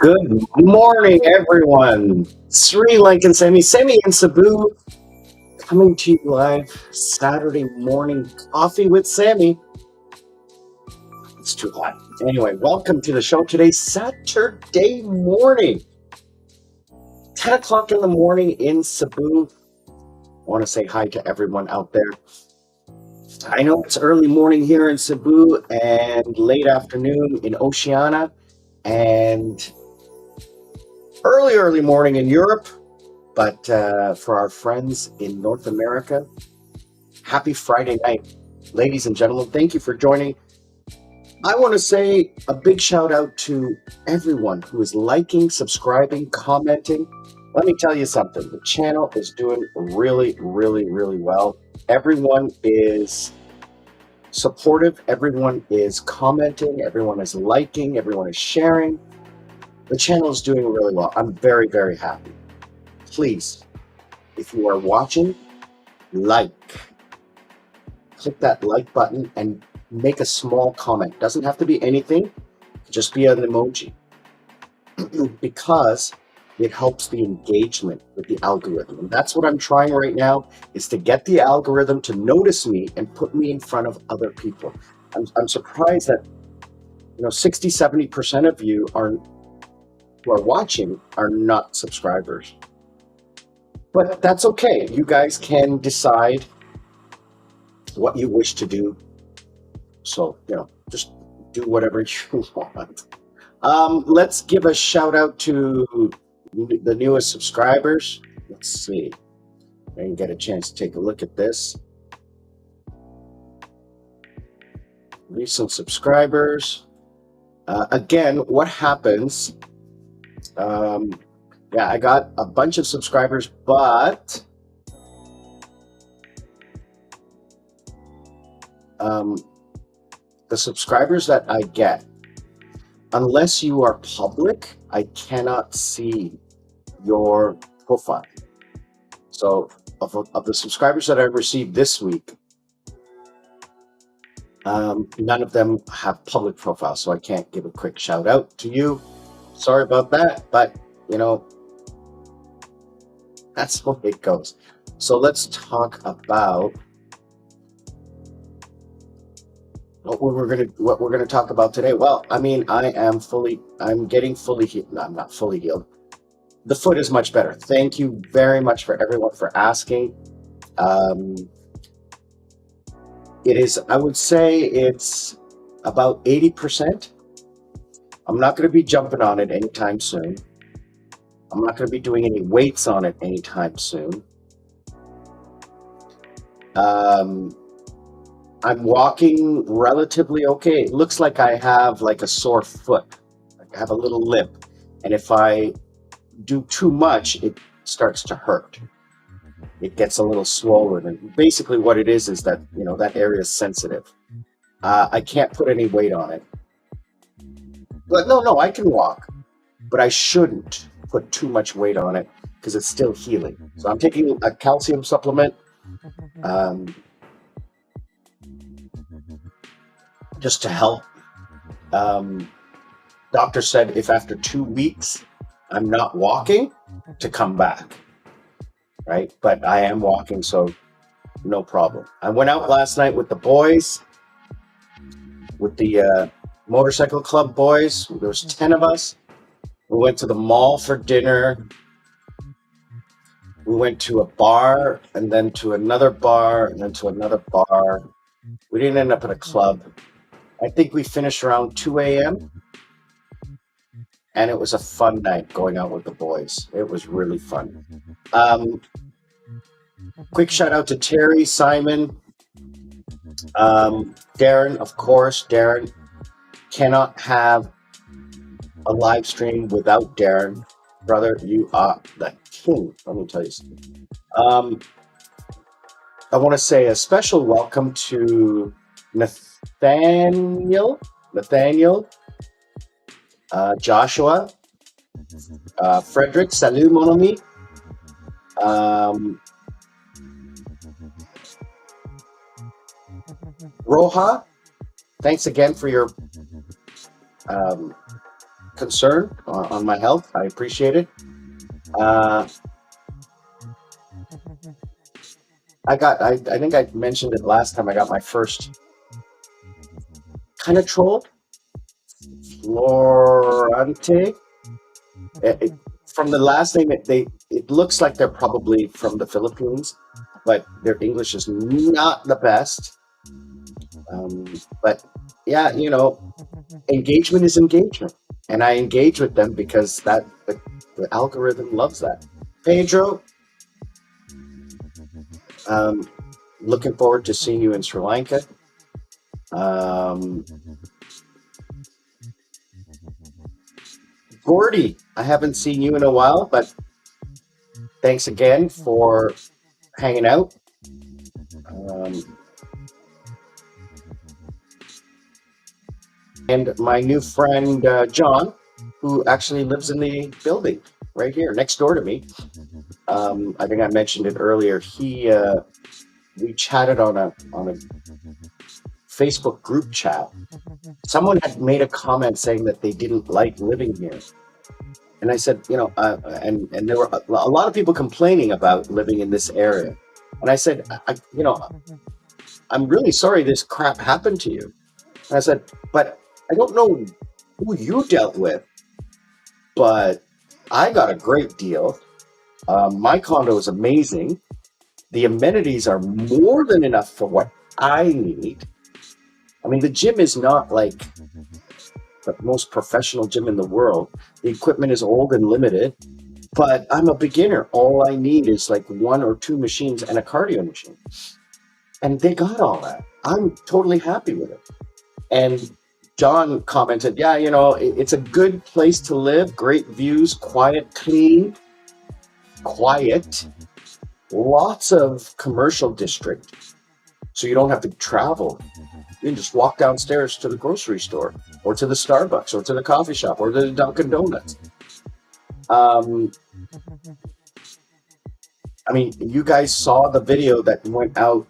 Good morning, everyone. Sri Lankan Sammi and Cebu coming to you live Saturday morning coffee with Sammy. It's too hot. Anyway, welcome to the show today, Saturday morning, 10 o'clock in the morning in Cebu. I want to say hi to everyone out there. I know it's early morning here in Cebu and late afternoon in Oceania and early morning in Europe. But for our friends in North America, happy Friday night. Ladies and gentlemen, thank you for joining. I want to say a big shout out to everyone who is liking, subscribing, commenting. Let me tell you something. The channel is doing really well. Everyone is supportive. Everyone is commenting. Everyone is liking. Everyone is sharing. The channel is doing really well. I'm very happy. Please, if you are watching, click that like button and make a small comment. Doesn't have to be anything, just be an emoji, because it helps the engagement with the algorithm. And that's what I'm trying right now, is to get the algorithm to notice me and put me in front of other people. I'm surprised that 60-70% of you who are watching are not subscribers. But that's okay. You guys can decide what you wish to do. So, just do whatever you want. Let's give a shout out to the newest subscribers. Let's see. I can get a chance to take a look at this. Recent subscribers. Again, what happens? Yeah, I got a bunch of subscribers, but the subscribers that I get, unless you are public, I cannot see your profile. So of the subscribers that I received this week, none of them have public profiles, so I can't give a quick shout out to you. Sorry about that, but that's the way it goes. So let's talk about what we're gonna talk about today. Well, I mean, I'm getting fully healed. No, I'm not fully healed. The foot is much better. Thank you very much for everyone for asking. It is, I would say it's about 80%. I'm not going to be jumping on it anytime soon. I'm not going to be doing any weights on it anytime soon. I'm walking relatively okay. It looks like I have like a sore foot. I have a little lip. And if I do too much, it starts to hurt. It gets a little swollen. And basically what it is that, that area is sensitive. I can't put any weight on it. But no, I can walk. But I shouldn't put too much weight on it because it's still healing. So I'm taking a calcium supplement. Just to help. Doctor said if after 2 weeks I'm not walking, to come back, right? But I am walking, so no problem. I went out last night with the boys, with the motorcycle club boys. There was 10 of us. We went to the mall for dinner. We went to a bar, and then to another bar, and then to another bar. We didn't end up at a club. I think we finished around 2 a.m. And it was a fun night going out with the boys. It was really fun. Quick shout out to Terry, Simon, Darren, of course. Darren, cannot have a live stream without Darren. Brother, you are the king. Let me tell you something. I want to say a special welcome to Nathaniel, Joshua, Frederick, salut mon ami. Roja, thanks again for your concern on my health. I appreciate it. Uh, I think I mentioned it last time. I got my first kind of troll, Florante. It, from the last name, it looks like they're probably from the Philippines, but their English is not the best. Um, but yeah, engagement is engagement, and I engage with them because the algorithm loves that. Pedro, um, looking forward to seeing you in Sri Lanka. Um, Gordy, I haven't seen you in a while, but thanks again for hanging out. Um, and my new friend John, who actually lives in the building right here next door to me. I think I mentioned it earlier. We chatted on a Facebook group chat. Someone had made a comment saying that they didn't like living here, and I said, and there were a lot of people complaining about living in this area, and I said, I'm really sorry this crap happened to you. And I said, but I don't know who you dealt with, but I got a great deal. My condo is amazing. The amenities are more than enough for what I need. I mean, the gym is not like the most professional gym in the world. The equipment is old and limited, but I'm a beginner. All I need is like one or two machines and a cardio machine. And they got all that. I'm totally happy with it. And John commented, yeah, it's a good place to live, great views, quiet, lots of commercial district. So you don't have to travel. You can just walk downstairs to the grocery store or to the Starbucks or to the coffee shop or to the Dunkin' Donuts. I mean, you guys saw the video that went out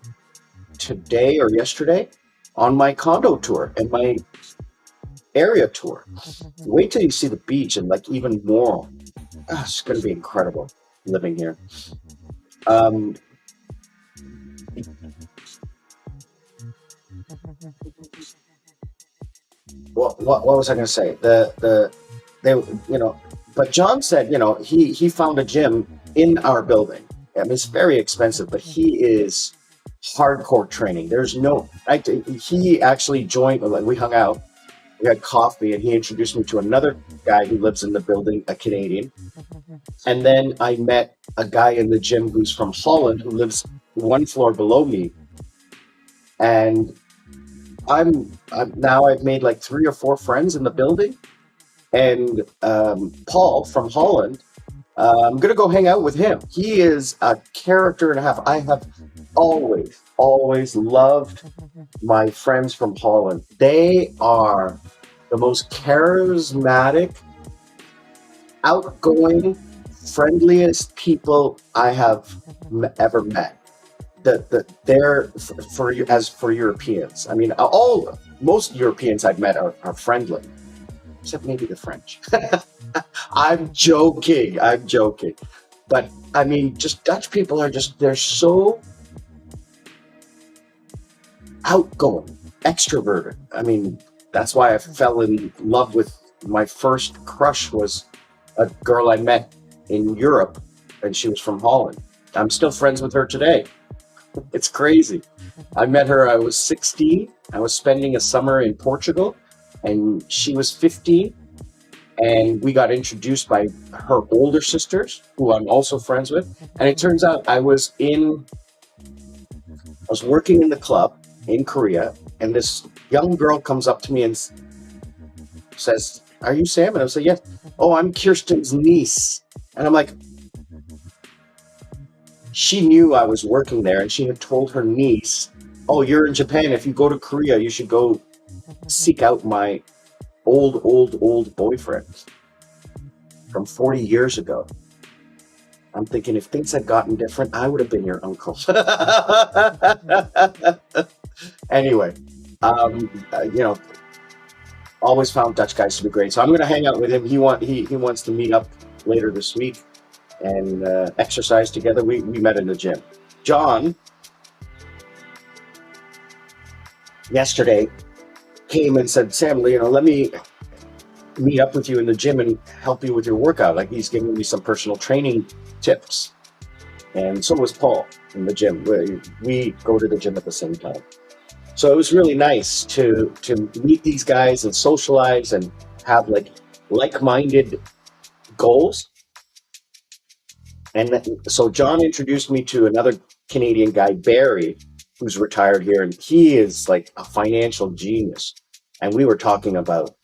today or yesterday on my condo tour and my area tour. Wait till you see the beach and like even more. It's going to be incredible living here. What was I going to say? But John said, he found a gym in our building. I mean, it's very expensive, but he is hardcore training. He actually joined, like we hung out, we had coffee, and he introduced me to another guy who lives in the building, a Canadian. And then I met a guy in the gym who's from Holland who lives one floor below me. And I've made like 3 or 4 friends in the building. And Paul from Holland, I'm going to go hang out with him. He is a character and a half. I have always loved my friends from Holland. They are the most charismatic, outgoing, friendliest people I have ever met. They're for Europeans. I mean, most Europeans I've met are friendly, except maybe the French. I'm joking. But I mean, just Dutch people they're so outgoing, extroverted. I mean, that's why I fell in love with my first crush was a girl I met in Europe, and she was from Holland. I'm still friends with her today. It's crazy. I met her, I was 16. I was spending a summer in Portugal, and she was 15. And we got introduced by her older sisters, who I'm also friends with. And it turns out I was working in the club in Korea, and this young girl comes up to me and says, "Are you Sam?" And I say, "Yes." "Oh, I'm Kirsten's niece." And I'm like, she knew I was working there, and she had told her niece, "Oh, you're in Japan. If you go to Korea, you should go seek out my old boyfriend from 40 years ago." I'm thinking, if things had gotten different, I would have been your uncle. Anyway, always found Dutch guys to be great. So I'm going to hang out with him. He wants to meet up later this week and exercise together. We met in the gym. John yesterday came and said, Sam, let me meet up with you in the gym and help you with your workout. Like, he's giving me some personal training tips. And so was Paul in the gym. We go to the gym at the same time. So it was really nice to meet these guys and socialize and have like-minded goals. And so John introduced me to another Canadian guy, Barry, who's retired here, and he is like a financial genius. And we were talking about,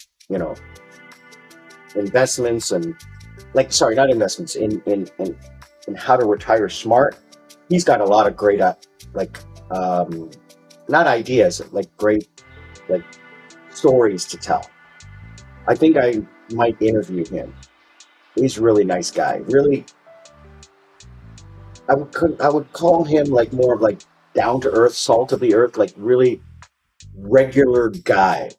investments and not investments, in how to retire smart. He's got a lot of great, not ideas, great, stories to tell. I think I might interview him. He's a really nice guy. Really, I would call him more of down to earth, salt of the earth, really regular guy.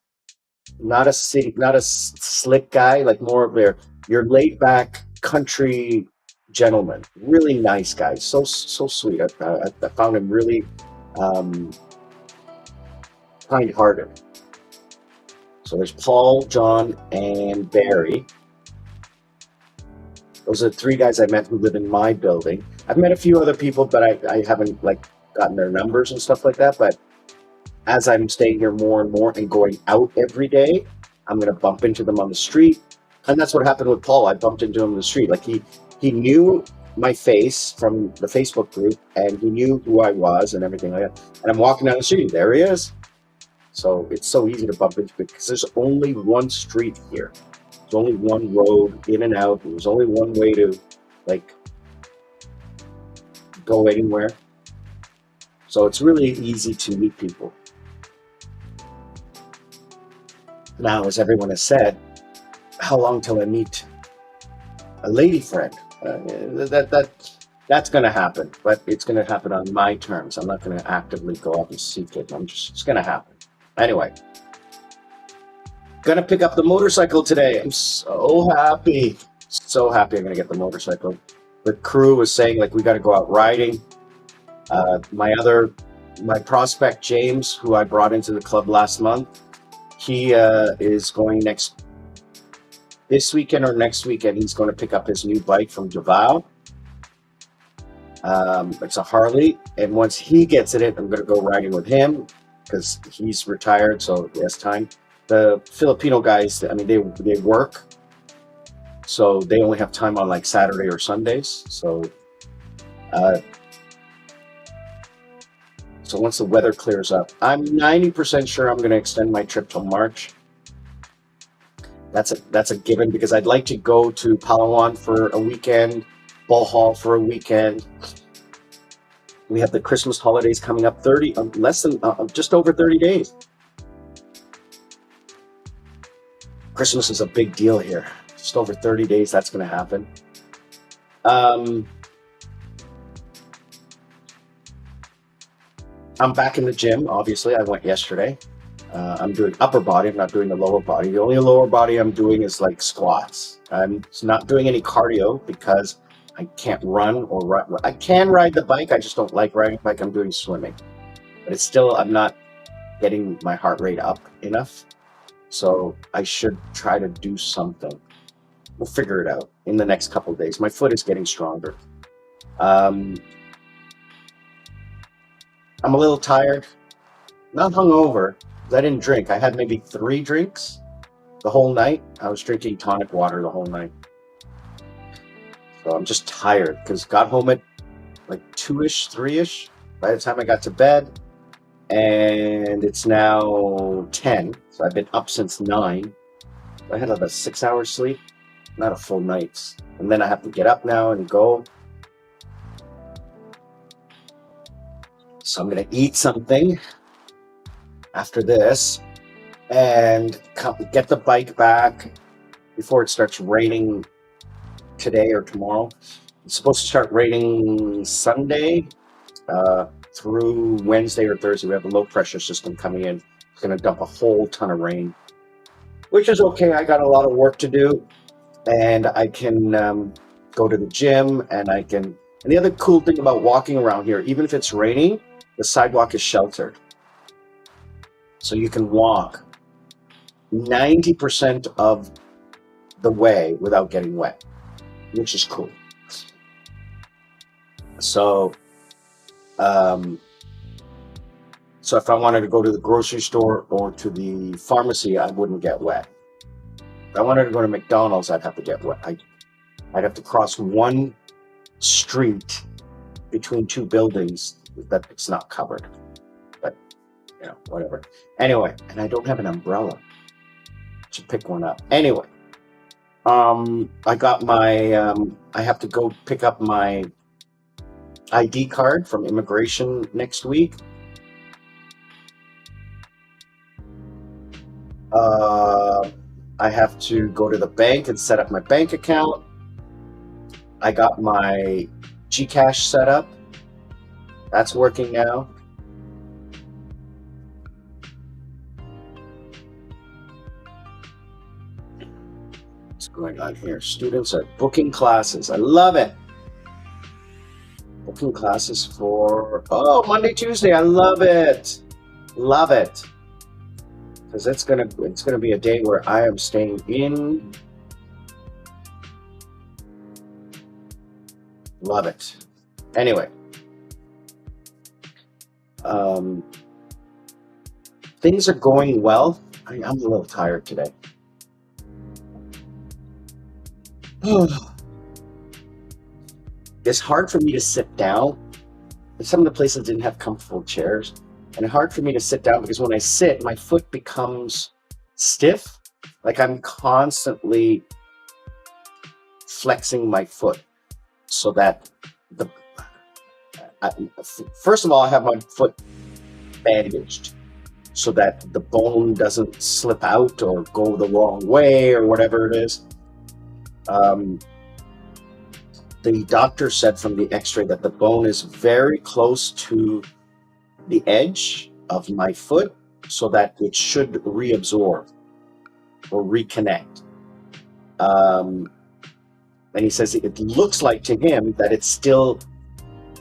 Not a slick guy, more of your laid back country gentleman. Really nice guy. So sweet. I found him really kind-hearted. So there's Paul, John, and Barry. Those are the three guys I met who live in my building. I've met a few other people, but I haven't gotten their numbers and stuff like that. But as I'm staying here more and more and going out every day, I'm going to bump into them on the street. And that's what happened with Paul. I bumped into him on the street. He knew my face from the Facebook group, and he knew who I was and everything like that. And I'm walking down the street. There he is. So it's so easy to bump into because there's only one street here. There's only one road in and out. There's only one way to go anywhere. So it's really easy to meet people. Now, as everyone has said, how long till I meet a lady friend? That's going to happen, but it's going to happen on my terms. I'm not going to actively go out and seek it. It's going to happen. Anyway, gonna pick up the motorcycle today. I'm so happy. So happy I'm gonna get the motorcycle. The crew was saying we got to go out riding. My prospect James, who I brought into the club last month, he is going this weekend or next weekend. He's going to pick up his new bike from Davao. It's a Harley, and once he gets in it, I'm going to go riding with him because he's retired, so he has time. The Filipino guys, they work, so they only have time on Saturday or Sundays. So once the weather clears up, I'm 90% sure I'm going to extend my trip till March. That's a given because I'd like to go to Palawan for a weekend, Ball Hall for a weekend. We have the Christmas holidays coming up, just over 30 days. Christmas is a big deal here. Just over 30 days, that's going to happen. I'm back in the gym, obviously. I went yesterday. I'm doing upper body. I'm not doing the lower body. The only lower body I'm doing is squats. I'm not doing any cardio because I can't run or ride. I can ride the bike. I just don't like riding the bike. I'm doing swimming. But I'm not getting my heart rate up enough. So I should try to do something. We'll figure it out in the next couple of days. My foot is getting stronger. I'm a little tired. Not hungover. I didn't drink. I had maybe 3 drinks the whole night. I was drinking tonic water the whole night. So I'm just tired because got home at 2-ish, 3-ish by the time I got to bed. And it's now 10. So I've been up since 9. I had about 6 hours sleep. Not a full night's. And then I have to get up now and go. So I'm going to eat something after this and get the bike back before it starts raining today or tomorrow. It's supposed to start raining Sunday through Wednesday or Thursday. We have a low pressure system coming in. It's going to dump a whole ton of rain. which is okay. I got a lot of work to do, and I can go to the gym, and I can. And the other cool thing about walking around here, even if it's raining, the sidewalk is sheltered, so you can walk 90% of the way without getting wet, which is cool. So, um, so if I wanted to go to the grocery store or to the pharmacy, I wouldn't get wet. If I wanted to go to McDonald's, I'd have to get wet. I'd have to cross one street between two buildings that it's not covered. But, whatever. Anyway, and I don't have an umbrella to pick one up. Anyway, I got my, I have to go pick up my ID card from immigration next week. I have to go to the bank and set up my bank account. I got my Gcash set up. That's working now. What's going on here? Students are booking classes. I love it. Booking classes for Monday, Tuesday. I love it. Love it. Because it's gonna be a day where I am staying in. Love it. Anyway, things are going well. I'm a little tired today. It's hard for me to sit down. Some of the places didn't have comfortable chairs. And it's hard for me to sit down because when I sit, my foot becomes stiff. Like I'm constantly flexing my foot so that first of all, I have my foot bandaged so that the bone doesn't slip out or go the wrong way or whatever it is. The doctor said from the x-ray that the bone is very close to the edge of my foot so that it should reabsorb or reconnect. And he says it looks like to him that it's still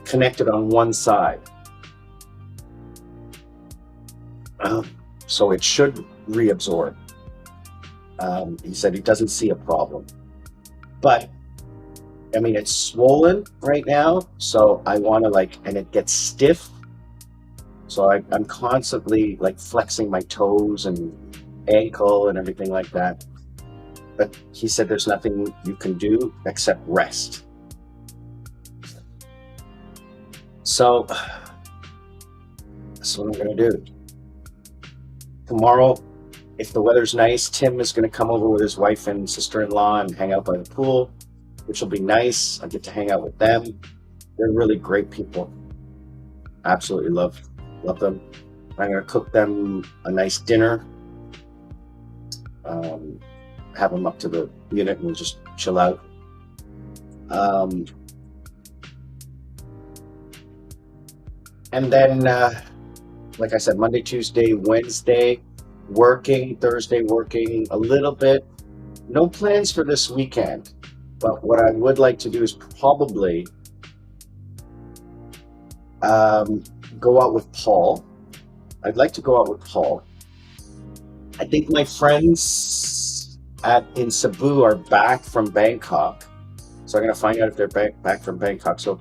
connected on one side. So it should reabsorb. He said he doesn't see a problem. But I mean, it's swollen right now, so I want to and it gets stiff. So I'm constantly flexing my toes and ankle and everything like that. But he said there's nothing you can do except rest. So that's what I'm going to do. Tomorrow, if the weather's nice, Tim is going to come over with his wife and sister-in-law and hang out by the pool, which will be nice. I get to hang out with them. They're really great people. Absolutely love them. I'm going to cook them a nice dinner. Have them up to the unit and we'll just chill out. And then, like I said, Monday, Tuesday, Wednesday, working, Thursday, working a little bit. No plans for this weekend. But what I would like to do is probably go out with Paul. I'd like to go out with Paul. I think my friends in Cebu are back from Bangkok. So I'm going to find out if they're back from Bangkok. So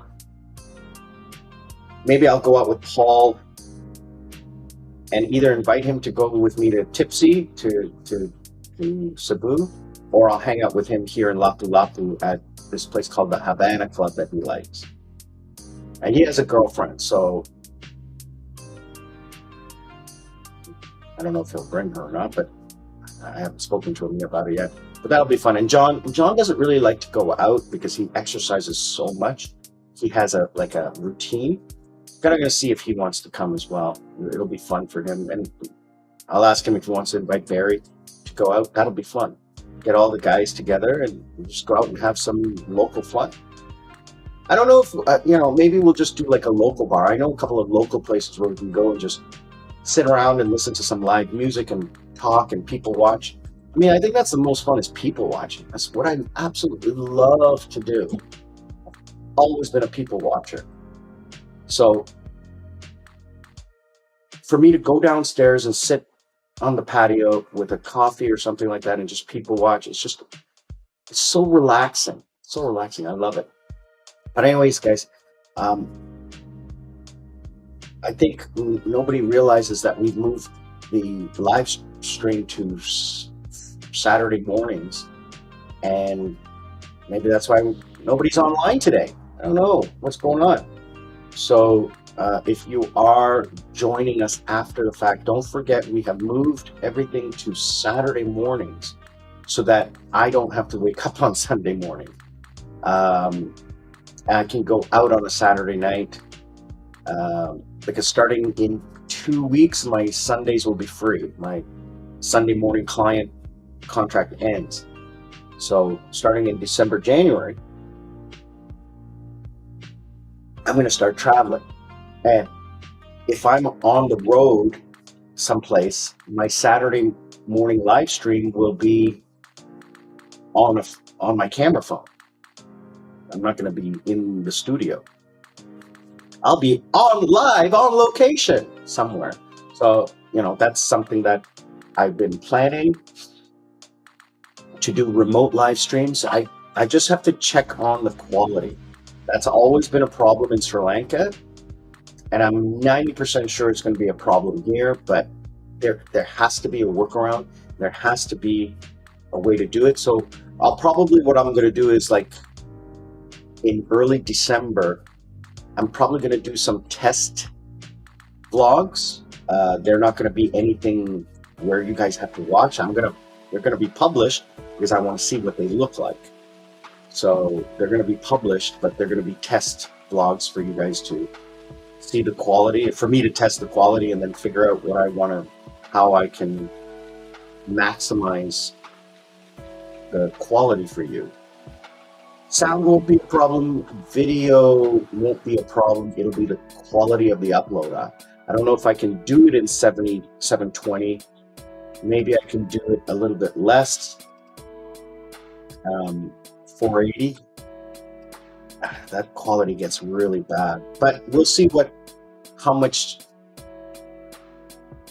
maybe I'll go out with Paul and either invite him to go with me to Tipsy, to Cebu, or I'll hang out with him here in Lapu-Lapu at this place called the Havana Club that he likes. And he has a girlfriend, so I don't know if he'll bring her or not, but I haven't spoken to him about it yet. But that'll be fun. And John doesn't really like to go out because he exercises so much. He has a routine. I'm going to see if he wants to come as well. It'll be fun for him. And I'll ask him if he wants to invite Barry to go out. That'll be fun. Get all the guys together and just go out and have some local fun. I don't know if, maybe we'll just do a local bar. I know a couple of local places where we can go and just sit around and listen to some live music and talk and people watch. I mean, I think that's the most fun is people watching. That's what I absolutely love to do. Always been a people watcher. So for me to go downstairs and sit on the patio with a coffee or something like that and just people watch, it's so relaxing. So relaxing. I love it. But anyways, guys, um, I think nobody realizes that we've moved the live stream to Saturday mornings, and maybe that's why nobody's online today. I don't know what's going on. So if you are joining us after the fact, don't forget we have moved everything to Saturday mornings so that I don't have to wake up on Sunday morning. I can go out on a Saturday night because starting in 2 weeks, my Sundays will be free. My Sunday morning client contract ends. So starting in December, January, I'm going to start traveling. And if I'm on the road someplace, my Saturday morning live stream will be on my camera phone. I'm not going to be in the studio. I'll be live on location somewhere. So, that's something that I've been planning to do, remote live streams. I just have to check on the quality. That's always been a problem in Sri Lanka, and I'm 90% sure it's going to be a problem here, but there has to be a workaround. There has to be a way to do it. So what I'm going to do is, like, in early December, I'm probably going to do some test vlogs. They're not going to be anything where you guys have to watch. They're going to be published because I want to see what they look like. So they're going to be published, but they're going to be test vlogs for you guys to see the quality, for me to test the quality and then figure out how I can maximize the quality for you. Sound won't be a problem. Video won't be a problem. It'll be the quality of the upload. I don't know if I can do it in 720. Maybe I can do it a little bit less. 480. That quality gets really bad. But we'll see how much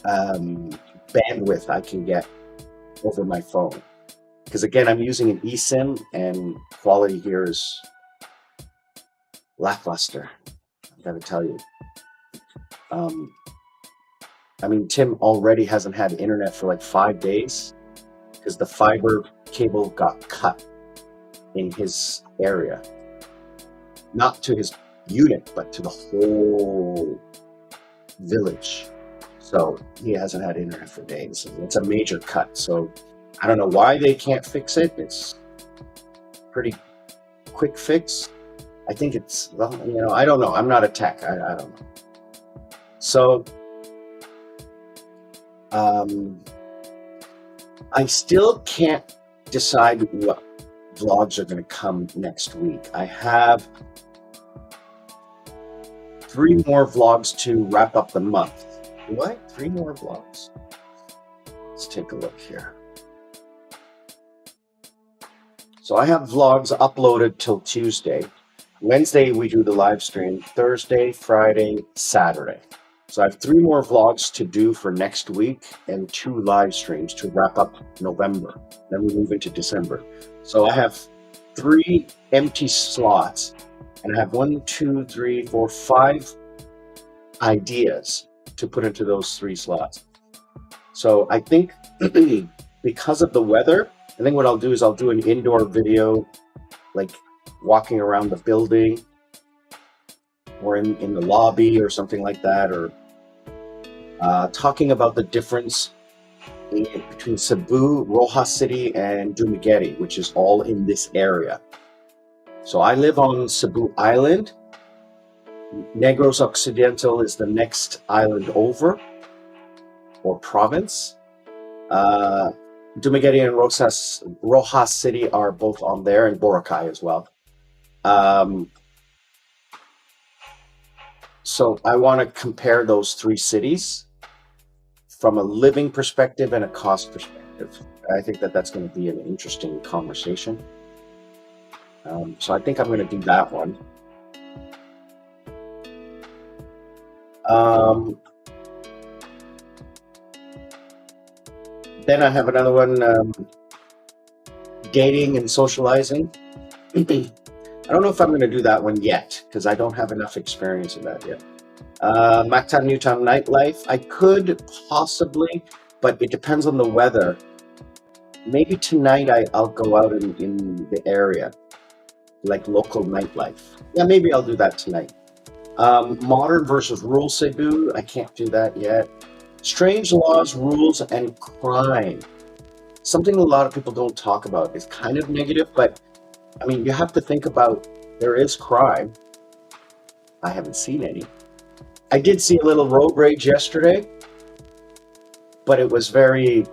bandwidth I can get over my phone. Because again, I'm using an eSIM and quality here is lackluster. I gotta tell you. I mean, Tim already hasn't had internet for like 5 days because the fiber cable got cut in his area. Not to his unit, but to the whole village. So he hasn't had internet for days. It's a major cut. So I don't know why they can't fix it. It's pretty quick fix. I think it's, I don't know. I'm not a tech. I don't know. So I still can't decide what vlogs are going to come next week. I have 3 more vlogs to wrap up the month. What? 3 more vlogs? Let's take a look here. So I have vlogs uploaded till Tuesday. Wednesday we do the live stream. Thursday, Friday, Saturday. So I have 3 more vlogs to do for next week and 2 live streams to wrap up November. Then we move into December. So I have 3 empty slots, and I have 1, 2, 3, 4, 5 ideas to put into those 3 slots. So I think because of the weather, I think what I'll do is I'll do an indoor video, like walking around the building or in the lobby or something like that, or talking about the difference between Cebu, Rojas City, and Dumaguete, which is all in this area. So I live on Cebu Island. Negros Occidental is the next island over, or province. Dumaguete and Rojas City are both on there, and Boracay as well. So I want to compare those 3 cities from a living perspective and a cost perspective. I think that that's going to be an interesting conversation. So I think I'm going to do that one. Um, then I have another one, dating and socializing. I don't know if I'm going to do that one yet because I don't have enough experience in that yet. Mactan Newtown nightlife. I could possibly, but it depends on the weather. Maybe tonight I'll go out in the area, like local nightlife. Yeah, maybe I'll do that tonight. Modern versus rural Cebu. I can't do that yet. Strange laws, rules, and crime. Something a lot of people don't talk about. It's kind of negative, but I mean, you have to think about there is crime. I haven't seen any. I did see a little road rage yesterday, but it was very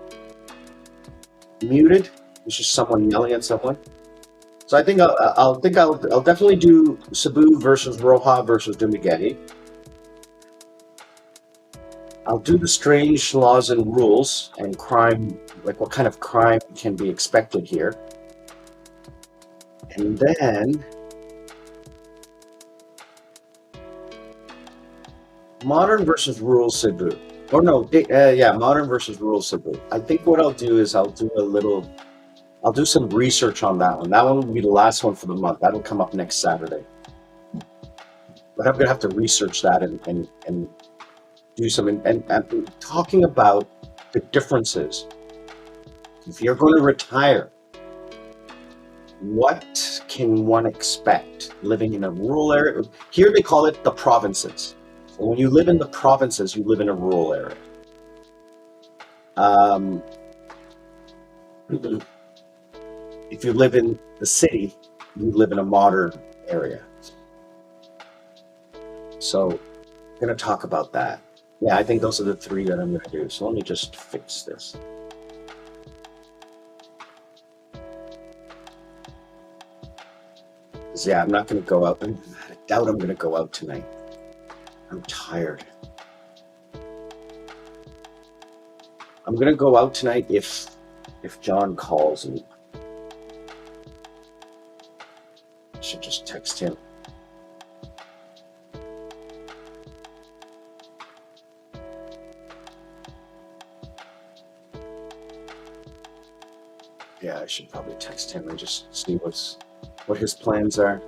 muted. It was just someone yelling at someone. So I think I'll definitely do Cebu versus Roja versus Dumaguete. I'll do the strange laws and rules and crime, like what kind of crime can be expected here. And then modern versus rural Cebu. Or no, yeah, modern versus rural Cebu. I think what I'll do is I'll do some research on that one. That one will be the last one for the month. That'll come up next Saturday. But I'm gonna have to research that and do some and talking about the differences. If you're going to retire, what can one expect living in a rural area? Here they call it the provinces. So when you live in the provinces, you live in a rural area. Um, if you live in the city, you live in a modern area. So I'm going to talk about that. Yeah, I think those are the three that I'm going to do. So let me just fix this. 'Cause, yeah, I'm not going to go out. I doubt I'm going to go out tonight. I'm tired. I'm going to go out tonight if John calls and I should just text him. Yeah, I should probably text him and just see what his plans are.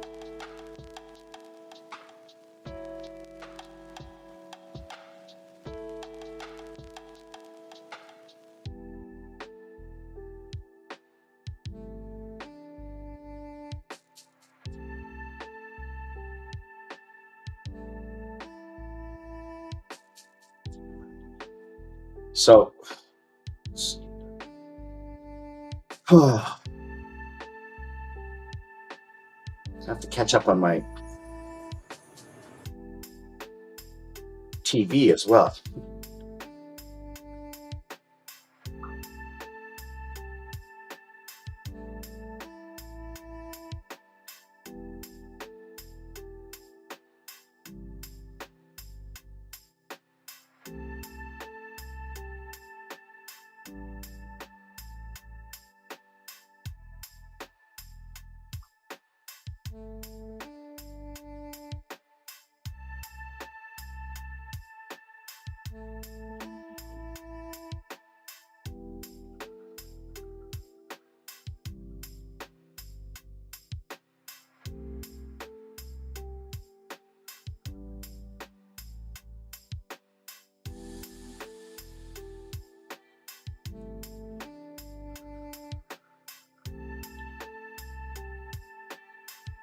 So I have to catch up on my TV as well.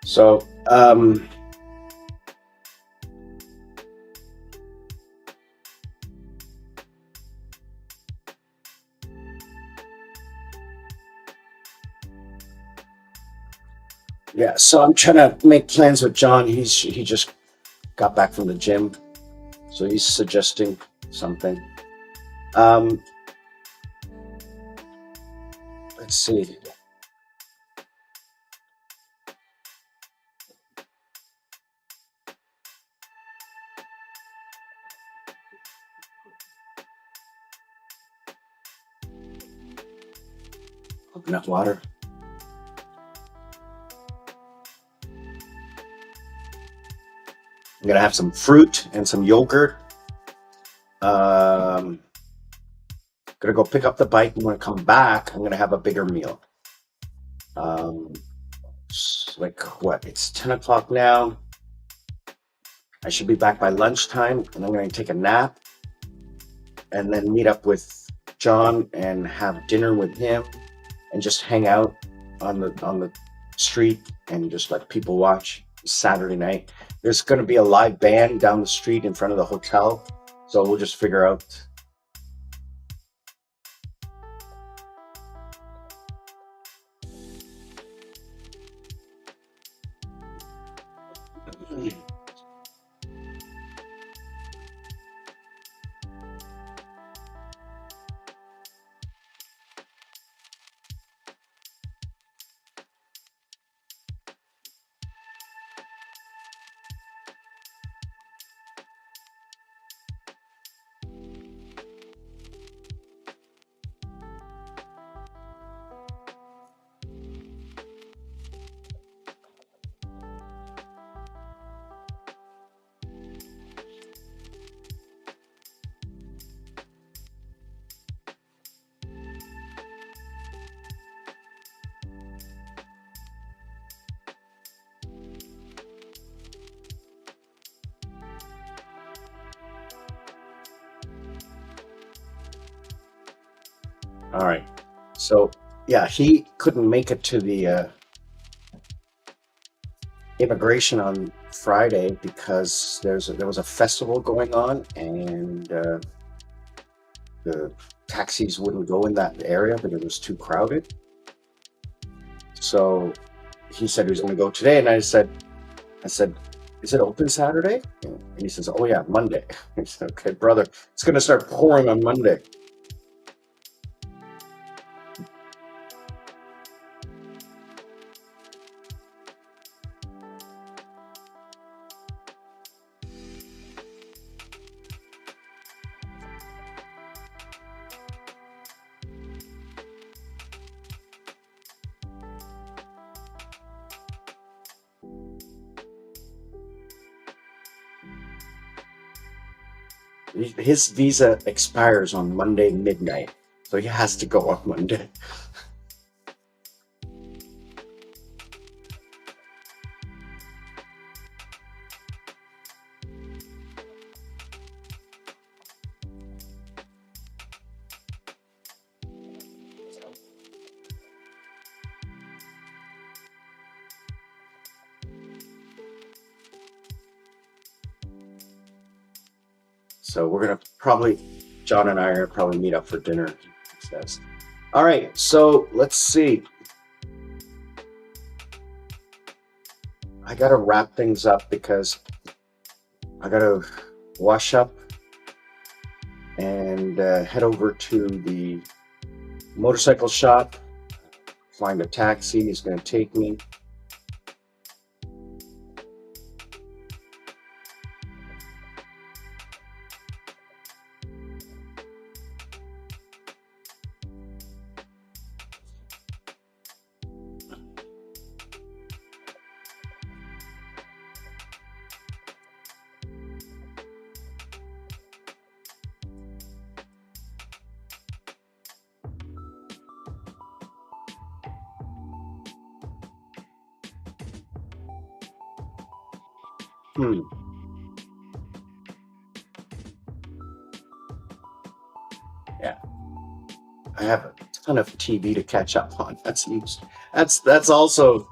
So yeah, so I'm trying to make plans with John. He just got back from the gym, so he's suggesting something. Um, let's see. coconut water. I'm gonna have some fruit and some yogurt. Gonna go pick up the bike, and when I come back, I'm gonna have a bigger meal. Um, like what? It's 10 o'clock now. I should be back by lunchtime, and I'm gonna take a nap, and then meet up with John and have dinner with him, and just hang out on the street and just let people watch. Saturday night, there's going to be a live band down the street in front of the hotel, so we'll just figure out. All right, so yeah, he couldn't make it to the immigration on Friday because there was a festival going on, and the taxis wouldn't go in that area because it was too crowded. So he said he was going to go today, and I said, is it open Saturday? And he says, oh yeah, Monday. I said, okay, brother, it's going to start pouring on Monday. His visa expires on Monday midnight, so he has to go on Monday. So we're gonna probably, John and I are gonna probably meet up for dinner. He says. All right, so let's see. I gotta wrap things up because I gotta wash up and head over to the motorcycle shop, find a taxi. He's gonna take me. Hmm. Yeah, I have a ton of TV to catch up on. That's also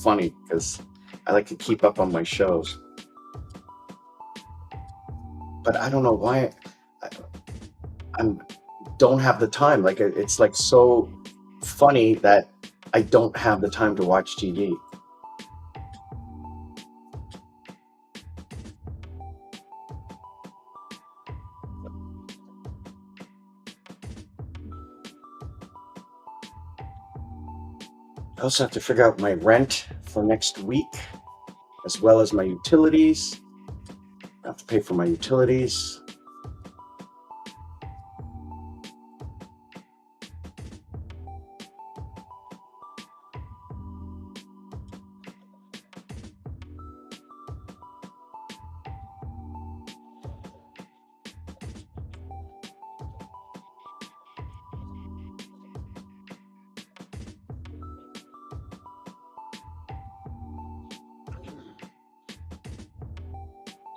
funny because I like to keep up on my shows, but I don't know why I, I'm don't have the time. Like it's like so funny that I don't have the time to watch TV. I also have to figure out my rent for next week, as well as my utilities. I have to pay for my utilities.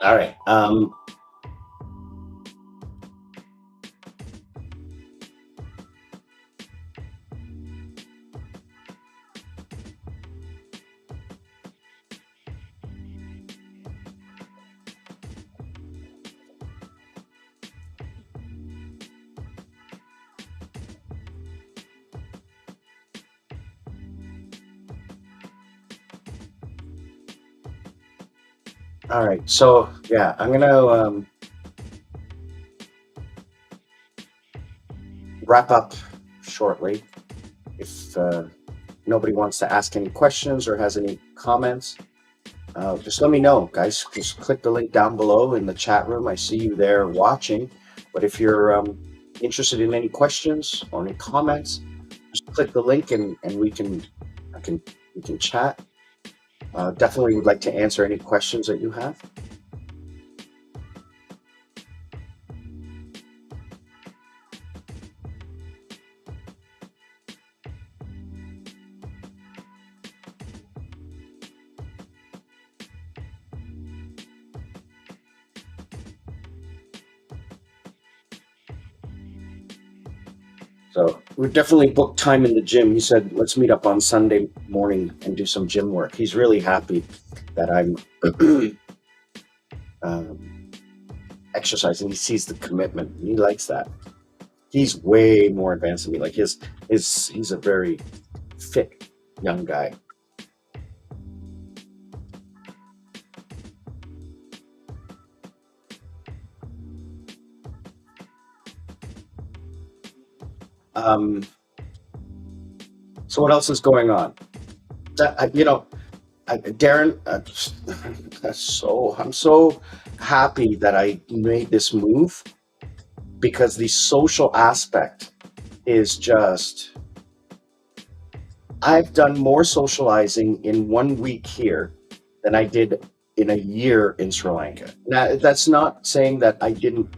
All right. All right. So yeah, I'm gonna wrap up shortly. If nobody wants to ask any questions or has any comments, just let me know, guys. Just click the link down below in the chat room. I see you there watching. But if you're interested in any questions or any comments, just click the link and I can we can chat. Definitely would like to answer any questions that you have. So we definitely booked time in the gym. He said, let's meet up on Sunday morning and do some gym work. He's really happy that I'm um, exercising. He sees the commitment. He likes that. He's way more advanced than me. Like his he's a very fit young guy. Um, so what else is going on? You know, Darren, I'm so happy that I made this move because the social aspect is just. I've done more socializing in 1 week here than I did in a year in Sri Lanka. Now, that's not saying that I didn't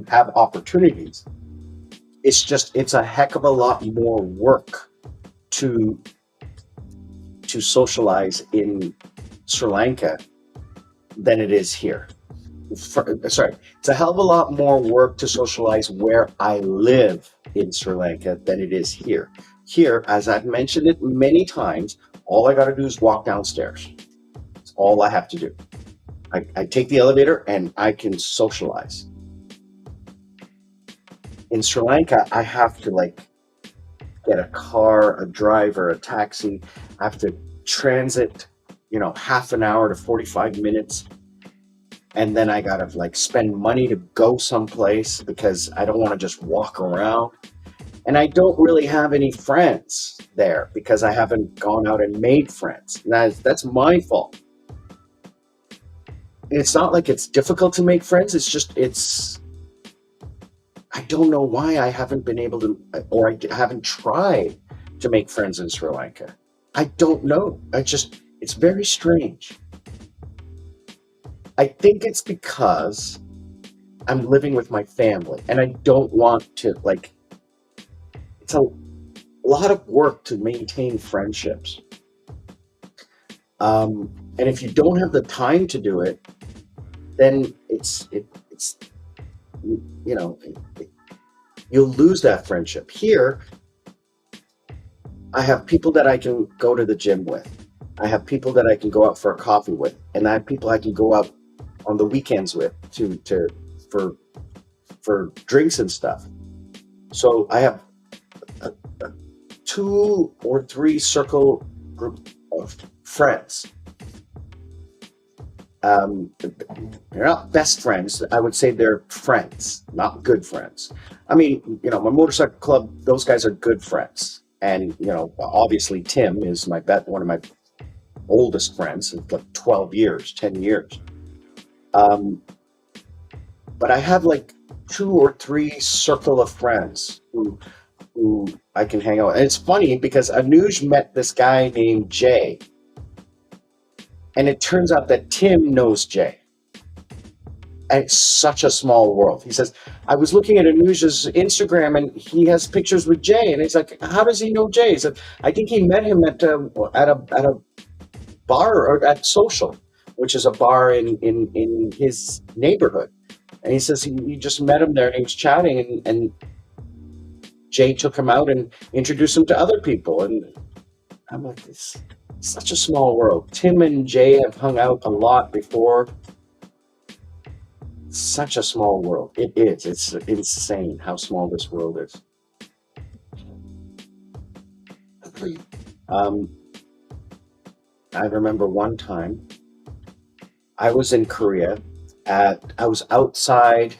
have opportunities. It's just it's a heck of a lot more work to socialize in Sri Lanka than it is here. Sorry, it's a hell of a lot more work to socialize where I live in Sri Lanka than it is here. Here, as I've mentioned it many times, all I got to do is walk downstairs. That's all I have to do. I take the elevator and I can socialize. In Sri Lanka, I have to like get a car, a driver, a taxi. I have to transit, half an hour to 45 minutes. And then I gotta like spend money to go someplace because I don't want to just walk around. And I don't really have any friends there because I haven't gone out and made friends. That's my fault. And it's not like it's difficult to make friends. It's just I don't know why I haven't been able to, or I haven't tried to make friends in Sri Lanka. I don't know. It's very strange. I think it's because I'm living with my family and I don't want to, like, it's a lot of work to maintain friendships. And if you don't have the time to do it, then it's, you know, you'll lose that friendship. Here, I have people that I can go to the gym with. I have people that I can go out for a coffee with, and I have people I can go out on the weekends with to for drinks and stuff. So I have a 2 or 3 circle group of friends. They're not best friends. I would say they're friends, not good friends. I mean, my motorcycle club; those guys are good friends, and obviously Tim is one of my oldest friends, like 12 years, 10 years. Um, but I have like 2 or 3 circle of friends who I can hang out with. And it's funny because Anuj met this guy named Jay, and it turns out that Tim knows Jay. And it's such a small world. He says, I was looking at Anuj's Instagram and he has pictures with Jay. And he's like, how does he know Jay? He said, I think he met him at a bar or at social. which is a bar in his neighborhood. And he says he just met him there and he was chatting, and Jay took him out and introduced him to other people. And I'm like, it's such a small world. Tim and Jay have hung out a lot before. Such a small world. It is. It's insane how small this world is. Um, I remember one time I was in Korea. I was outside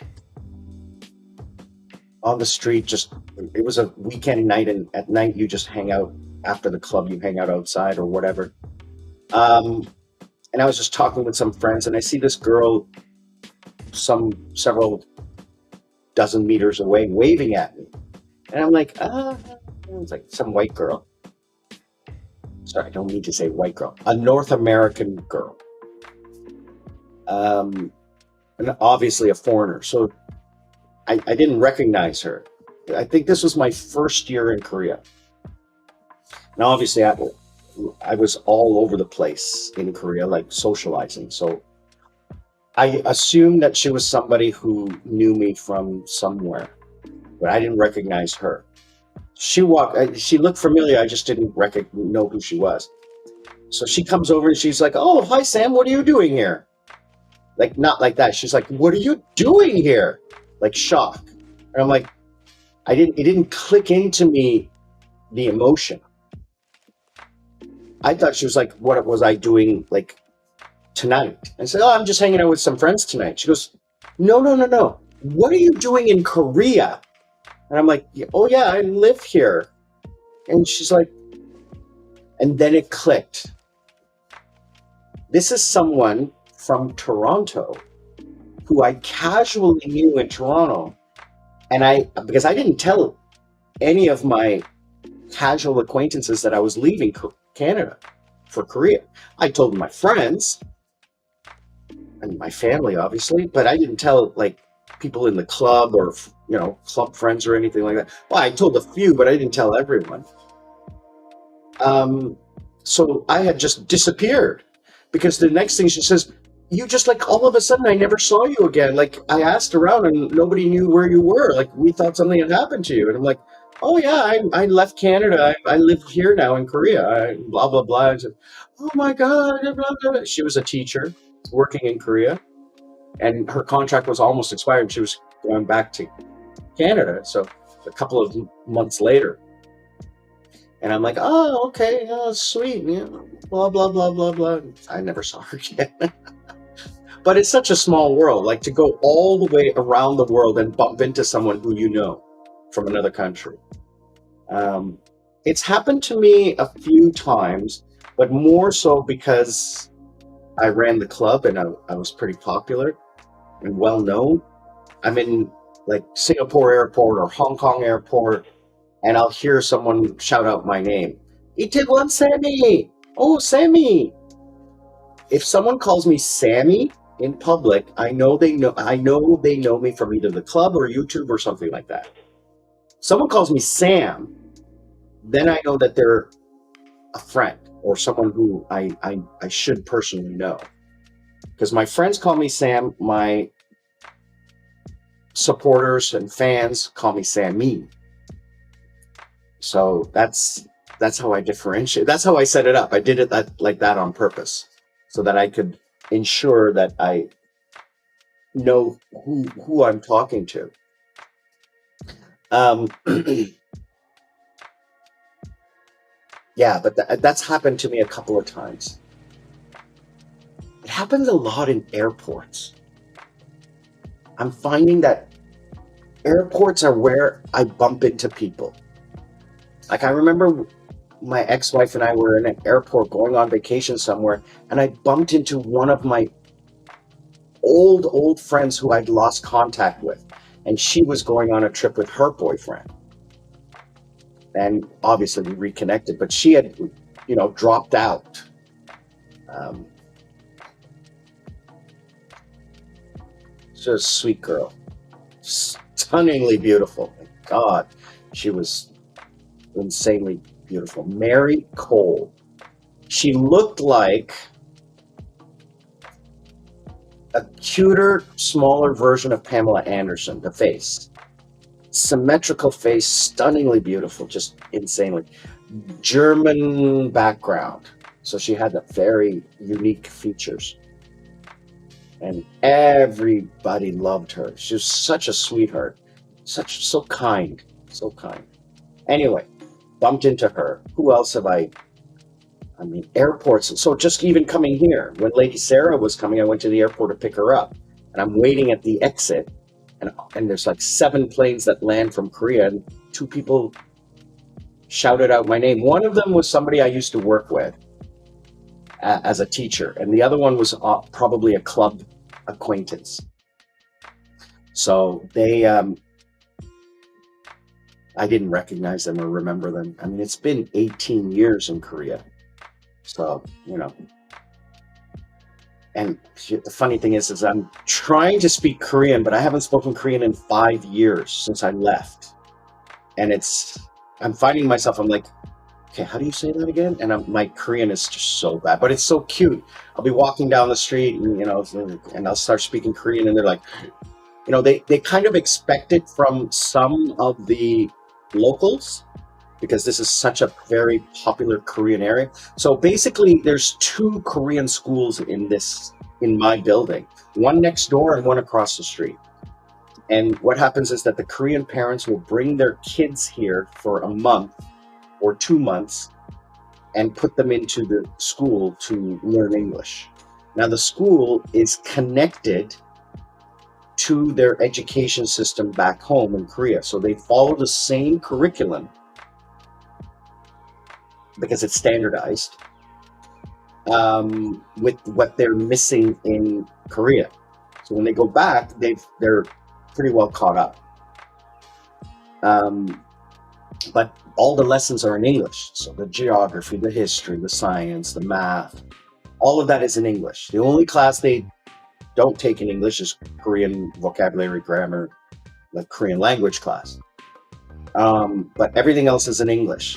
on the street. Just it was a weekend night, and at night you just hang out after the club. You hang out outside or whatever. Um, and I was just talking with some friends, and I see this girl several dozen meters away waving at me, and I'm like, it's like some white girl. Sorry, I don't mean to say white girl. A North American girl, um, and obviously a foreigner. So I didn't recognize her. I think this was my first year in Korea. Now, obviously, I was all over the place in Korea, like socializing. So I assumed that she was somebody who knew me from somewhere, but I didn't recognize her. She looked familiar. I just didn't know who she was. So she comes over and she's like, "Oh, hi, Sam. What are you doing here?" Like, not like that. She's like, "What are you doing here?" Like, shock. And I'm like, it didn't click into me, the emotion. I thought she was like, what was I doing, like, tonight? I said, "Oh, I'm just hanging out with some friends tonight." She goes, "No, no, no, no. What are you doing in Korea?" And I'm like, "Oh, yeah, I live here." And she's like, and then it clicked. This is someone from Toronto who I casually knew in Toronto. And because I didn't tell any of my casual acquaintances that I was leaving Canada for Korea. I told my friends and my family, obviously, but I didn't tell, like, people in the club or, club friends or anything like that. Well, I told a few, but I didn't tell everyone. So I had just disappeared, because the next thing she says, "You just, like, all of a sudden, I never saw you again. Like, I asked around and nobody knew where you were. Like, we thought something had happened to you." And I'm like, "Oh, yeah, I left Canada. I live here now in Korea. Blah, blah, blah." I said, "Oh my God." Blah, blah, blah. She was a teacher working in Korea, and her contract was almost expired. She was going back to Canada. So a couple of months later, and I'm like, "Oh, okay, oh, sweet, blah, blah, blah, blah, blah." I never saw her again. But it's such a small world, like, to go all the way around the world and bump into someone who you know from another country. Um, it's happened to me a few times, but more so because I ran the club and I was pretty popular and well known. I'm in, like, Singapore airport or Hong Kong airport, and I'll hear someone shout out my name. "Itaewon Sammy! Oh, Sammy!" If someone calls me Sammy in public, I know they know me from either the club or YouTube or something like that. Someone calls me Sam, then I know that they're a friend or someone who I should personally know. Because my friends call me Sam, my supporters and fans call me Sammy. So that's how I differentiate. That's how I set it up. I did it like that on purpose, so that I could ensure that I know who I'm talking to. Um, yeah, but that's happened to me a couple of times. It happens a lot in airports. I'm finding that airports are where I bump into people. Like, I remember my ex-wife and I were in an airport going on vacation somewhere, and I bumped into one of my old friends who I'd lost contact with, and she was going on a trip with her boyfriend. And obviously we reconnected, but she had, dropped out. Um, she's a sweet girl, stunningly beautiful. My God, she was insanely beautiful. Mary Cole. She looked like a cuter, smaller version of Pamela Anderson, the face. Symmetrical face, stunningly beautiful, just insanely. German background. So she had the very unique features. And everybody loved her. She was such a sweetheart. So kind. So kind. Anyway, bumped into her. Who else have I mean, airports. So just even coming here, when Lady Sarah was coming, I went to the airport to pick her up, and I'm waiting at the exit, and there's like 7 planes that land from Korea, and 2 people shouted out my name. One of them was somebody I used to work with as a teacher, and the other one was probably a club acquaintance. So I didn't recognize them or remember them. I mean, it's been 18 years in Korea. So, and the funny thing is I'm trying to speak Korean, but I haven't spoken Korean in 5 years since I left. And I'm finding myself, I'm like, okay, how do you say that again? And my Korean is just so bad, but it's so cute. I'll be walking down the street and I'll start speaking Korean, and they're like, they kind of expect it from some of the locals because this is such a very popular Korean area. So basically there's 2 Korean schools in my building, one next door and one across the street. And what happens is that the Korean parents will bring their kids here for a month or 2 months and put them into the school to learn English. Now the school is connected to their education system back home in Korea. So they follow the same curriculum because it's standardized with what they're missing in Korea. So when they go back, they're pretty well caught up. But all the lessons are in English. So the geography, the history, the science, the math, all of that is in English. The only class they don't take in English is Korean vocabulary, grammar, the Korean language class. But everything else is in English.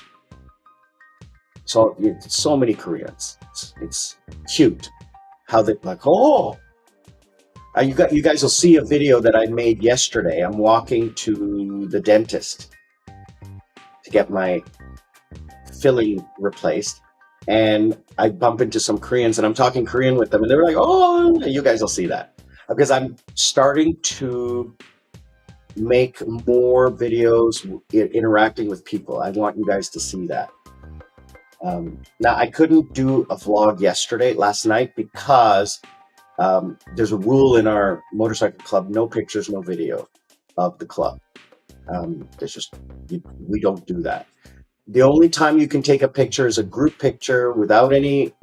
So it's so many Koreans. It's cute how they like, oh, you guys will see a video that I made yesterday. I'm walking to the dentist to get my filling replaced, and I bump into some Koreans, and I'm talking Korean with them, and they're like, oh, you guys will see that. Because I'm starting to make more videos interacting with people. I want you guys to see that. Now, I couldn't do a vlog last night, because there's a rule in our motorcycle club: no pictures, no video of the club. We don't do that. The only time you can take a picture is a group picture without any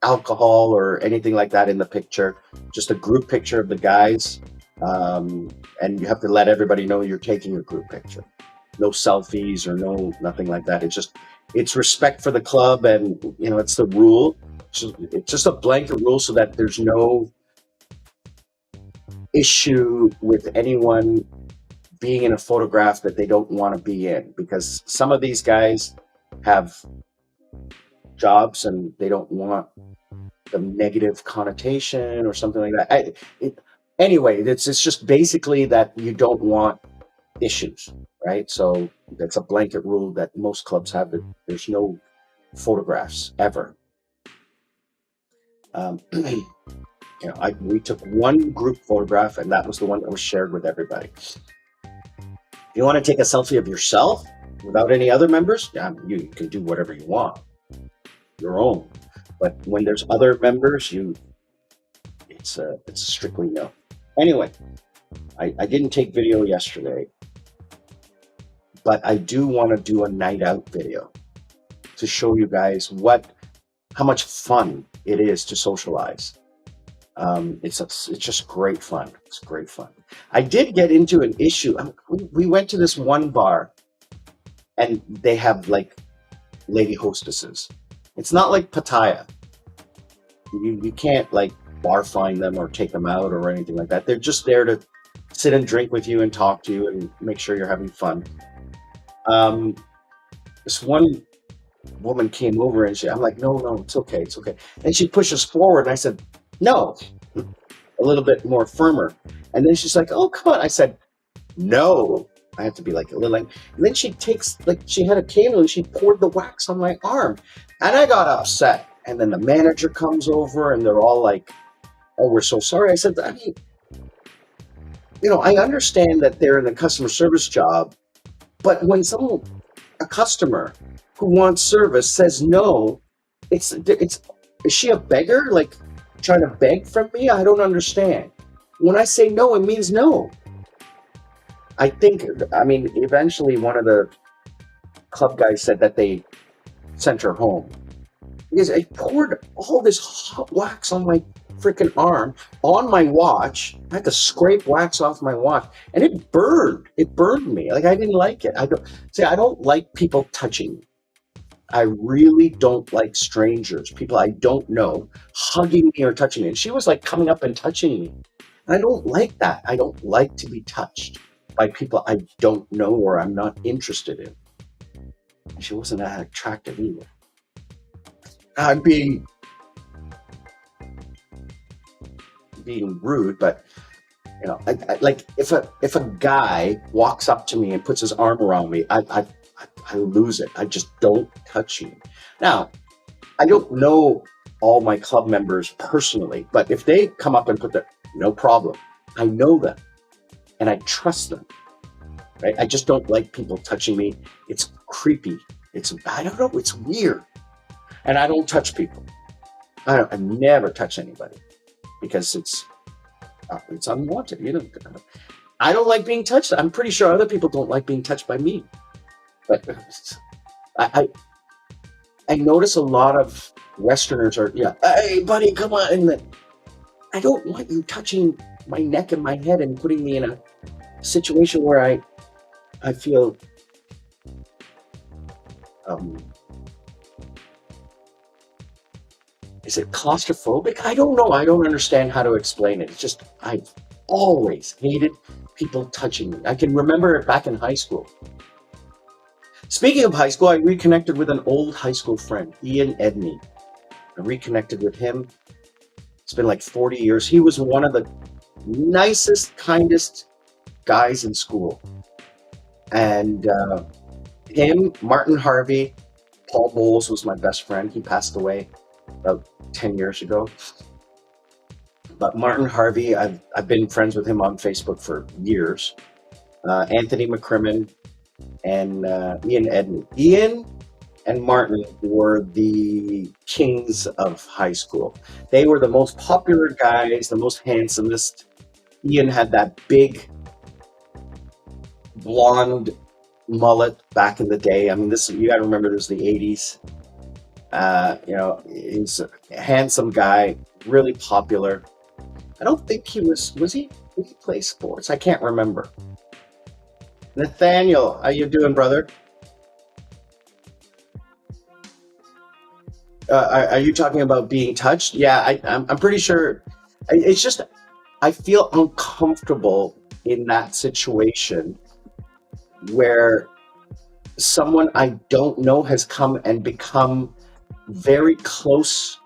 alcohol or anything like that in the picture, just a group picture of the guys. And you have to let everybody know you're taking a group picture. No selfies or nothing like that. It's respect for the club, and it's the rule. So it's just a blanket rule so that there's no issue with anyone being in a photograph that they don't want to be in, because some of these guys have jobs and they don't want the negative connotation or something like that. Anyway, it's just basically that you don't want issues, right? So that's a blanket rule that most clubs have, that there's no photographs ever. We took one group photograph, and that was the one that was shared with everybody. If you want to take a selfie of yourself without any other members, you can do whatever you want, your own. But when there's other members, it's strictly no. Anyway, I didn't take video yesterday, but I do want to do a night out video to show you guys how much fun it is to socialize. It's just great fun. It's great fun. I did get into an issue. We went to this one bar, and they have like lady hostesses. It's not like Pattaya. You can't like bar fine them or take them out or anything like that. They're just there to sit and drink with you and talk to you and make sure you're having fun. This one woman came over, and I'm like, no, it's okay. And she pushes forward, and I said, no, a little bit more firmer. And then she's like, "Oh, come on." I said, "No." I have to be like a little like, and then she takes, like, she had a candle and she poured the wax on my arm. And I got upset. And then the manager comes over and they're all like, "Oh, we're so sorry." I said, I mean, I understand that they're in a customer service job, but when a customer who wants service says no, it's is she a beggar? Like, trying to beg from me? I don't understand. When I say no, it means no. I think, I mean, eventually one of the club guys said that they sent her home because I poured all this hot wax on my freaking arm, on my watch. I had to scrape wax off my watch, and it burned. It burned me. Like, I didn't like it. I don't like people touching me. I really don't like strangers, people I don't know, hugging me or touching me. And she was like coming up and touching me. I don't like that. I don't like to be touched by people I don't know or I'm not interested in. She wasn't that attractive either. I'm being rude, but like, if a guy walks up to me and puts his arm around me, I lose it. I just don't touch you. Now, I don't know all my club members personally, but if they come up and put their, no problem. I know them and I trust them. Right? I just don't like people touching me. It's creepy. I don't know. It's weird. And I don't touch people. I never touch anybody because it's unwanted. I don't like being touched. I'm pretty sure other people don't like being touched by me. But I I notice a lot of Westerners are, yeah, "Hey, buddy, come on." And I don't want you touching my neck and my head and putting me in a situation where I feel, um, is it claustrophobic? I don't know. I don't understand how to explain it. It's just, I've always hated people touching me. I can remember it back in high school. Speaking of high school, I reconnected with an old high school friend, Ian Edney. I reconnected with him. It's been like 40 years. He was one of the nicest, kindest guys in school. And him, Martin Harvey, Paul Bowles was my best friend. He passed away about 10 years ago. But Martin Harvey, I've been friends with him on Facebook for years. Anthony McCrimmon and Ian Edney. Ian and Martin were the kings of high school. They were the most popular guys, the most handsomest. Ian had that big blonde mullet back in the day. I mean, this, you got to remember, this was the 80s. He's a handsome guy, really popular. I don't think did he play sports? I can't remember. Nathaniel, how you doing, brother? Are you talking about being touched? Yeah, I'm pretty sure. It's just, I feel uncomfortable in that situation where someone I don't know has come and become very close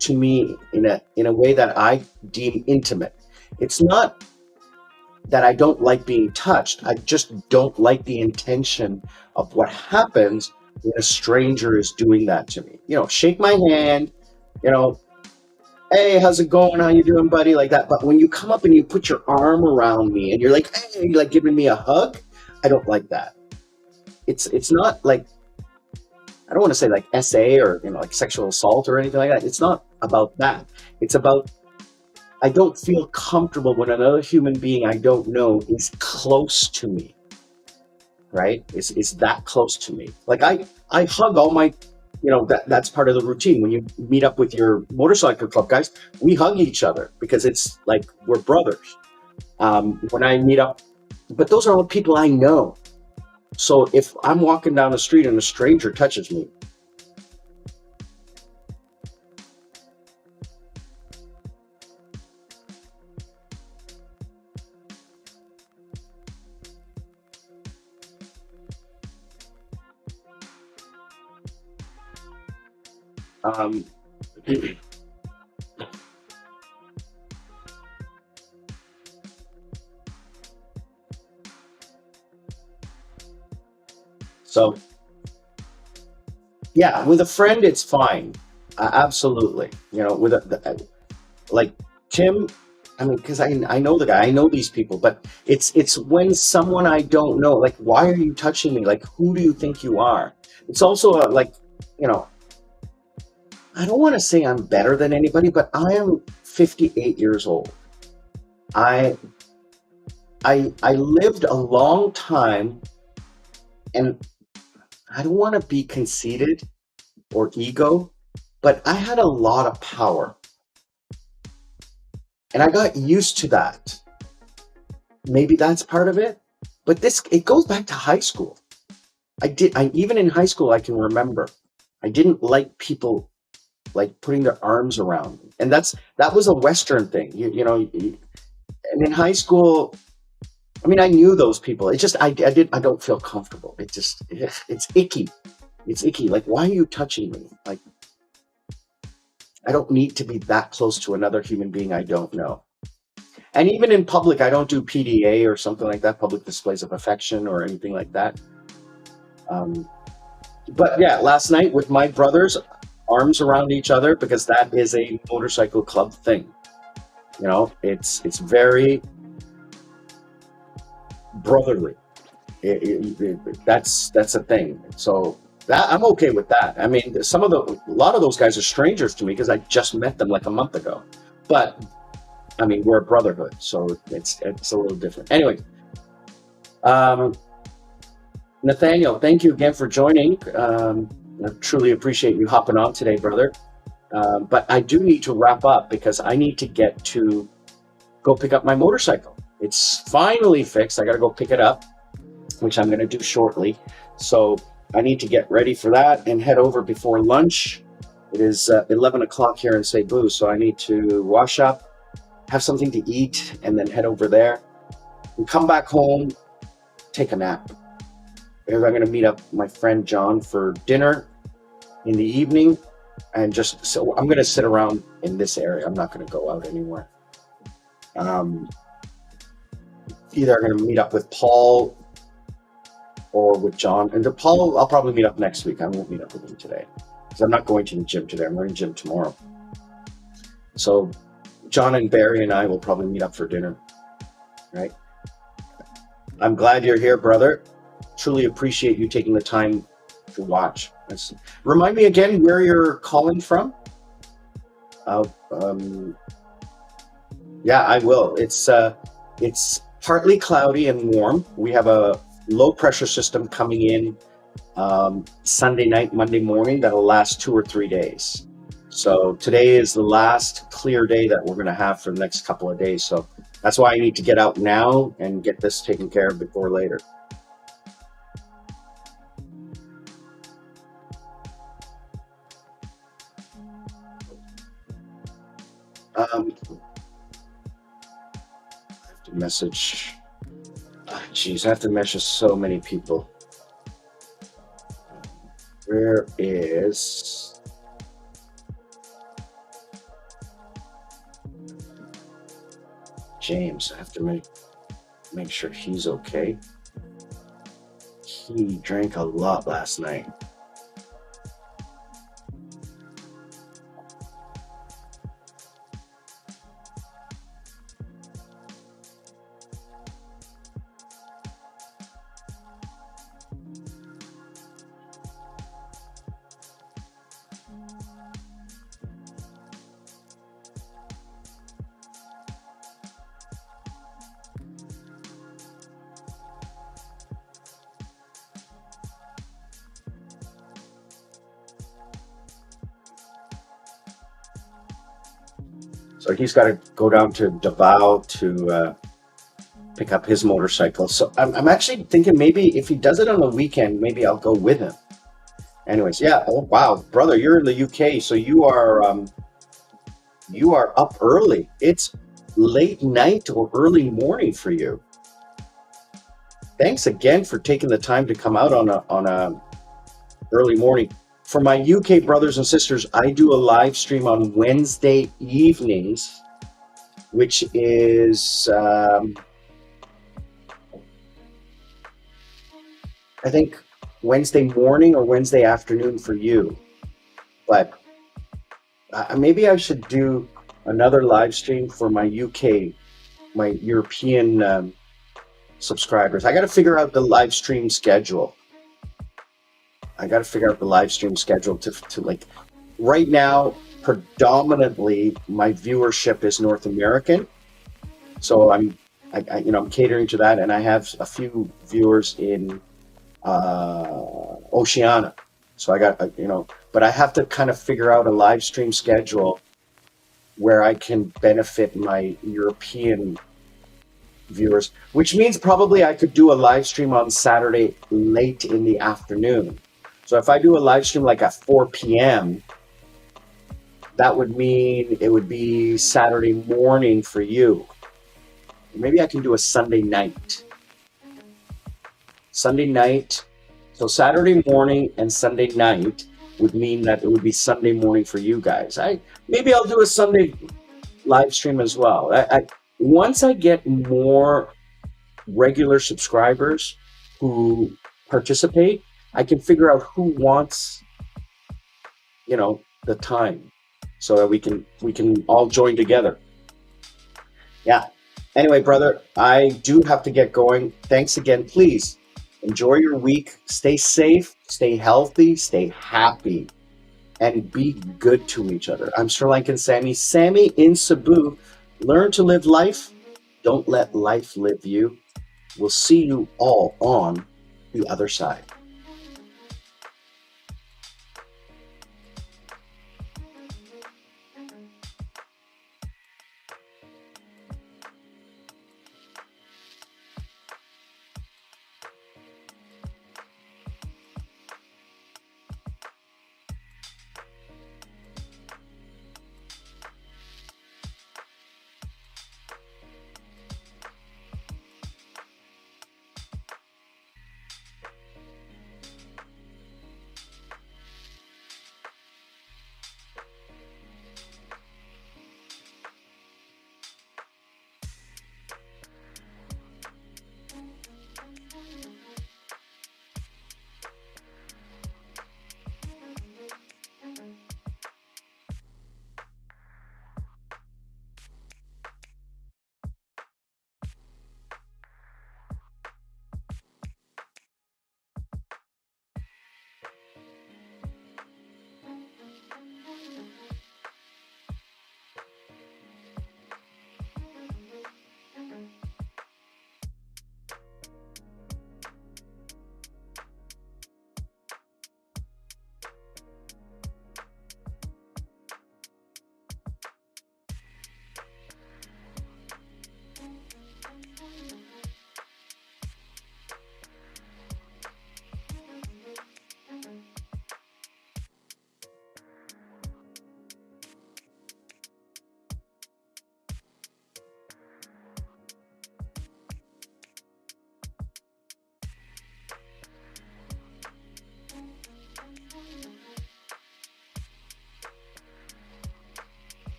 to me in a way that I deem intimate. It's not that I don't like being touched. I just don't like the intention of what happens when a stranger is doing that to me. Shake my hand, you know, "Hey, how's it going? How you doing, buddy?" Like that. But when you come up and you put your arm around me and you're like, "Hey," like giving me a hug, I don't like that. It's not like, I don't want to say like SA or like sexual assault or anything like that. It's not about that. It's about, I don't feel comfortable when another human being I don't know is close to me, right? Is that close to me. Like, I hug all my, that's part of the routine. When you meet up with your motorcycle club guys, we hug each other because it's like we're brothers. When I meet up, but those are all people I know. So if I'm walking down the street and a stranger touches me, um, So yeah, with a friend, it's fine. Absolutely. You know, with like Tim, I mean, because I know the guy, I know these people, but it's when someone I don't know, like, why are you touching me? Like, who do you think you are? It's also like, you know, I don't want to say I'm better than anybody, but I am 58 years old. I I lived a long time, and I don't want to be conceited or ego, but I had a lot of power, and I got used to that. Maybe that's part of it, but this it goes back to high school. I even in high school I can remember I didn't like people like putting their arms around me, and that was a Western thing. And in high school, I mean, I knew those people. It just I don't feel comfortable. It just it's icky. It's icky. Like, why are you touching me? Like, I don't need to be that close to another human being I don't know. And even in public, I don't do PDA or something like that, public displays of affection or anything like that. Um, but yeah, last night with my brothers, arms around each other, because that is a motorcycle club thing. You know, it's very brotherly. That's a thing. So that I'm okay with that. I mean, a lot of those guys are strangers to me because I just met them like a month ago. But I mean, we're a brotherhood, so it's a little different. Anyway, um, Nathaniel, thank you again for joining. I truly appreciate you hopping on today, brother. But I do need to wrap up because I need to get to go pick up my motorcycle. It's finally fixed. I got to go pick it up, which I'm going to do shortly. So I need to get ready for that and head over before lunch. It is 11 o'clock here in Cebu, so I need to wash up, have something to eat, and then head over there and come back home, take a nap. Because I'm going to meet up my friend John for dinner in the evening, and just so I'm going to sit around in this area. I'm not going to go out anywhere. Um, Either I'm going to meet up with Paul or with John. And to Paul, I'll probably meet up next week. I won't meet up with him today because I'm not going to the gym today. I'm going to the gym tomorrow. So John and Barry and I will probably meet up for dinner, right? I'm glad you're here, brother. Truly appreciate you taking the time to watch. Remind me again where you're calling from. Uh, um, yeah, I will. It's partly cloudy and warm. We have a low pressure system coming in Sunday night, Monday morning that'll last 2 or 3 days. So today is the last clear day that we're going to have for the next couple of days. So that's why I need to get out now and get this taken care of before later. Um, I have to message. Geez, I have to message so many people. Where is James? I have to make sure he's okay. He drank a lot last night. So he's got to go down to Davao to pick up his motorcycle. So I'm actually thinking maybe if he does it on the weekend, maybe I'll go with him. Anyways, yeah. Oh wow, brother, you're in the UK, so you are up early. It's late night or early morning for you. Thanks again for taking the time to come out on a early morning. For my UK brothers and sisters, I do a live stream on Wednesday evenings, which is I think Wednesday morning or Wednesday afternoon for you. But maybe I should do another live stream for my UK, my European subscribers. I got to figure out the live stream schedule. To like right now, predominantly my viewership is North American. So I'm catering to that, and I have a few viewers in Oceania. So I got, but I have to kind of figure out a live stream schedule where I can benefit my European viewers, which means probably I could do a live stream on Saturday late in the afternoon. So if I do a live stream like at 4 p.m., that would mean it would be Saturday morning for you. Maybe I can do a Sunday night. So Saturday morning and Sunday night would mean that it would be Sunday morning for you guys. Maybe I'll do a Sunday live stream as well. Once I get more regular subscribers who participate, I can figure out who wants, the time, so that we can all join together. Yeah. Anyway, brother, I do have to get going. Thanks again. Please enjoy your week. Stay safe, stay healthy, stay happy, and be good to each other. I'm Sri Lankan Sammi. Sammi in Cebu. Learn to live life. Don't let life live you. We'll see you all on the other side.